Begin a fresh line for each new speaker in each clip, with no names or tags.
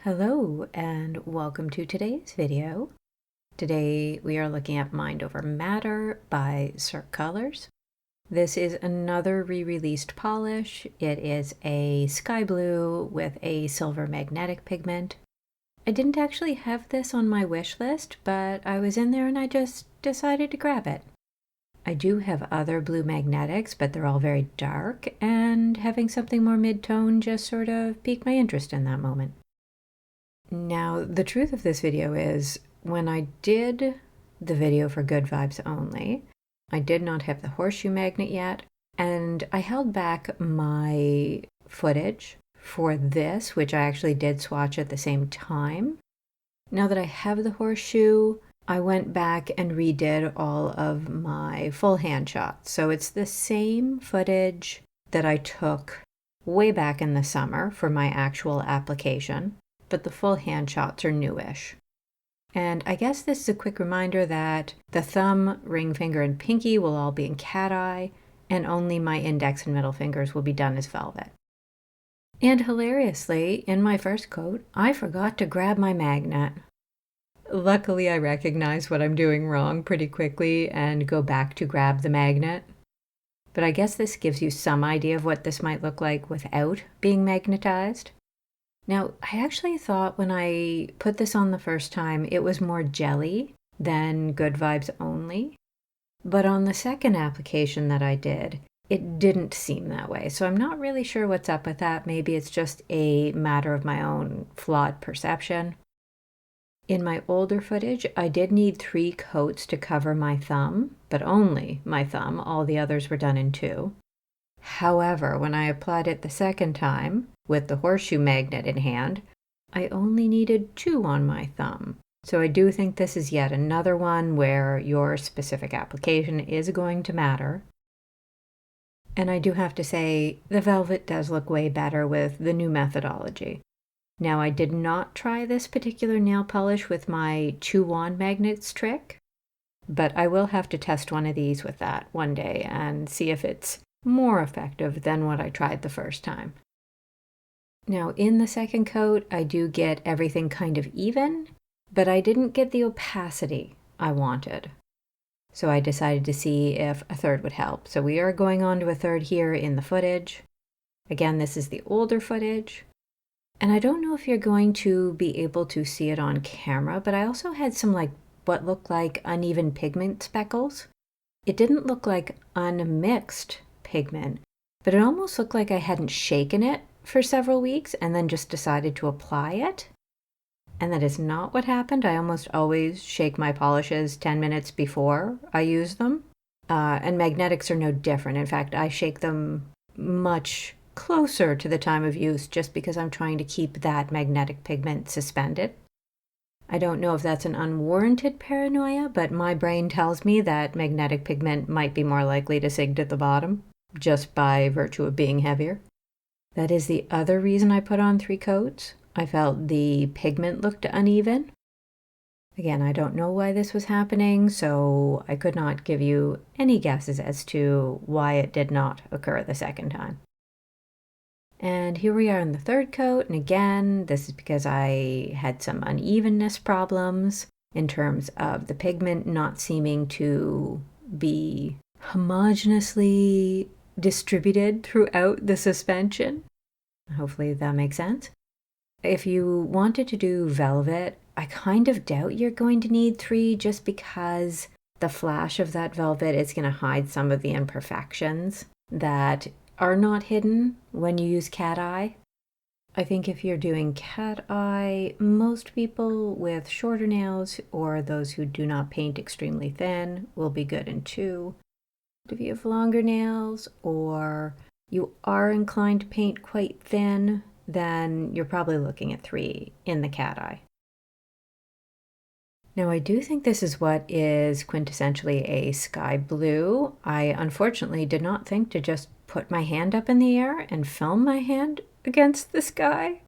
Hello and welcome to today's video. Today we are looking at Mind Over Matter by Cirque Colors. This is another re-released polish. It is a sky blue with a silver magnetic pigment. I didn't actually have this on my wish list, but I was in there and I just decided to grab it. I do have other blue magnetics, but they're all very dark, and having something more mid-tone just sort of piqued my interest in that moment. Now, the truth of this video is, when I did the video for Good Vibes Only, I did not have the horseshoe magnet yet, and I held back my footage for this, which I actually did swatch at the same time. Now that I have the horseshoe, I went back and redid all of my full hand shots. So it's the same footage that I took way back in the summer for my actual application, but the full hand shots are newish. And I guess this is a quick reminder that the thumb, ring finger, and pinky will all be in cat eye, and only my index and middle fingers will be done as velvet. And hilariously, in my first coat, I forgot to grab my magnet. Luckily, I recognize what I'm doing wrong pretty quickly and go back to grab the magnet. But I guess this gives you some idea of what this might look like without being magnetized. Now, I actually thought when I put this on the first time, it was more jelly than Good Vibes Only. But on the second application that I did, it didn't seem that way. So I'm not really sure what's up with that. Maybe it's just a matter of my own flawed perception. In my older footage, I did need 3 coats to cover my thumb, but only my thumb. All the others were done in 2. However, when I applied it the second time, with the horseshoe magnet in hand, I only needed 2 on my thumb. So I do think this is yet another one where your specific application is going to matter. And I do have to say, the velvet does look way better with the new methodology. Now, I did not try this particular nail polish with my 2 wand magnets trick, but I will have to test one of these with that one day and see if it's more effective than what I tried the first time. Now, in the second coat, I do get everything kind of even, but I didn't get the opacity I wanted. So I decided to see if a third would help. So we are going on to a third here in the footage. Again, this is the older footage. And I don't know if you're going to be able to see it on camera, but I also had some what looked like uneven pigment speckles. It didn't look like unmixed pigment, but it almost looked like I hadn't shaken it for several weeks and then just decided to apply it. And that is not what happened. I almost always shake my polishes 10 minutes before I use them. And magnetics are no different. In fact, I shake them much closer to the time of use just because I'm trying to keep that magnetic pigment suspended. I don't know if that's an unwarranted paranoia, but my brain tells me that magnetic pigment might be more likely to sig at the bottom, just by virtue of being heavier. That is the other reason I put on 3 coats. I felt the pigment looked uneven. Again, I don't know why this was happening, so I could not give you any guesses as to why it did not occur the second time. And here we are in the third coat, and again, this is because I had some unevenness problems in terms of the pigment not seeming to be homogeneously distributed throughout the suspension. Hopefully that makes sense. If you wanted to do velvet, I kind of doubt you're going to need 3 just because the flash of that velvet is going to hide some of the imperfections that are not hidden when you use cat eye. I think if you're doing cat eye, most people with shorter nails or those who do not paint extremely thin will be good in 2. If you have longer nails or you are inclined to paint quite thin, then you're probably looking at 3 in the cat eye. Now, I do think this is what is quintessentially a sky blue. I unfortunately did not think to just put my hand up in the air and film my hand against the sky.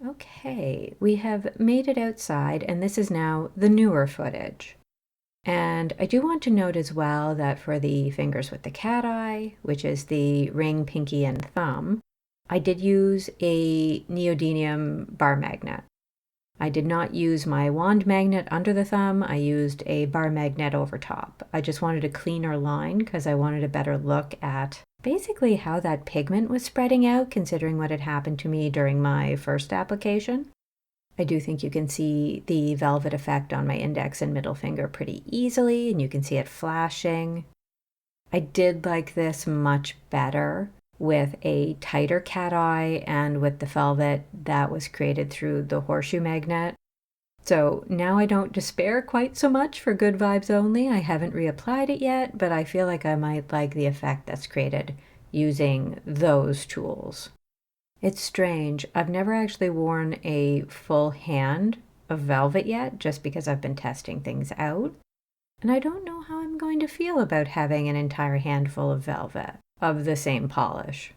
Okay, we have made it outside, and this is now the newer footage. And I do want to note as well that for the fingers with the cat eye, which is the ring, pinky, and thumb, I did use a neodymium bar magnet. I did not use my wand magnet under the thumb. I used a bar magnet over top. I just wanted a cleaner line because I wanted a better look at basically how that pigment was spreading out, considering what had happened to me during my first application. I do think you can see the velvet effect on my index and middle finger pretty easily, and you can see it flashing. I did like this much better with a tighter cat eye and with the velvet that was created through the horseshoe magnet. So now I don't despair quite so much for good vibes only. I haven't reapplied it yet, but I feel like I might like the effect that's created using those tools. It's strange. I've never actually worn a full hand of velvet yet, just because I've been testing things out. And I don't know how I'm going to feel about having an entire handful of velvet of the same polish.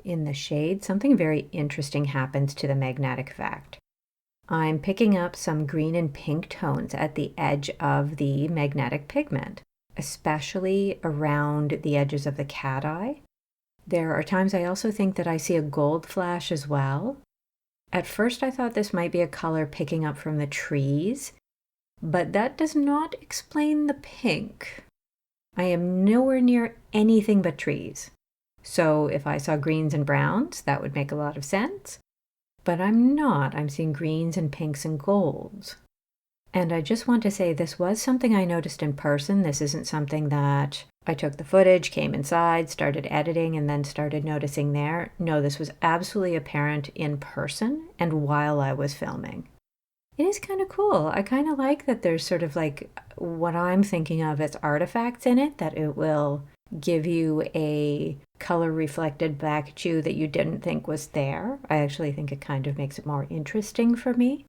In the shade, something very interesting happens to the magnetic effect. I'm picking up some green and pink tones at the edge of the magnetic pigment, especially around the edges of the cat eye. There are times I also think that I see a gold flash as well. At first I thought this might be a color picking up from the trees, but that does not explain the pink. I am nowhere near anything but trees. So if I saw greens and browns, that would make a lot of sense. But I'm not. I'm seeing greens and pinks and golds. And I just want to say this was something I noticed in person. This isn't something that I took the footage, came inside, started editing, and then started noticing there. No, this was absolutely apparent in person and while I was filming. It is kind of cool. I kind of like that there's sort of like what I'm thinking of as artifacts in it, that it will give you a color reflected back at you that you didn't think was there. I actually think it kind of makes it more interesting for me.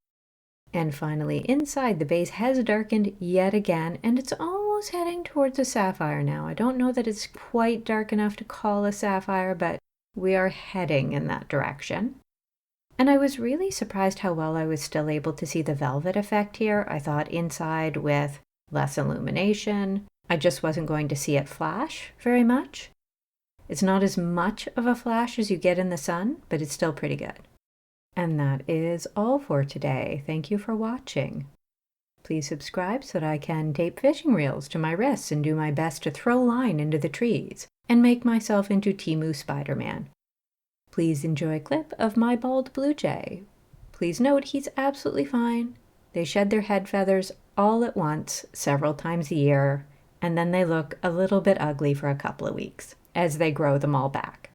And finally, inside, the base has darkened yet again, and it's almost heading towards a sapphire now. I don't know that it's quite dark enough to call a sapphire, but we are heading in that direction. And I was really surprised how well I was still able to see the velvet effect here. I thought inside with less illumination, I just wasn't going to see it flash very much. It's not as much of a flash as you get in the sun, but it's still pretty good. And that is all for today. Thank you for watching. Please subscribe so that I can tape fishing reels to my wrists and do my best to throw line into the trees and make myself into Temu Spider-Man. Please enjoy a clip of my bald blue jay. Please note he's absolutely fine. They shed their head feathers all at once several times a year, and then they look a little bit ugly for a couple of weeks as they grow them all back.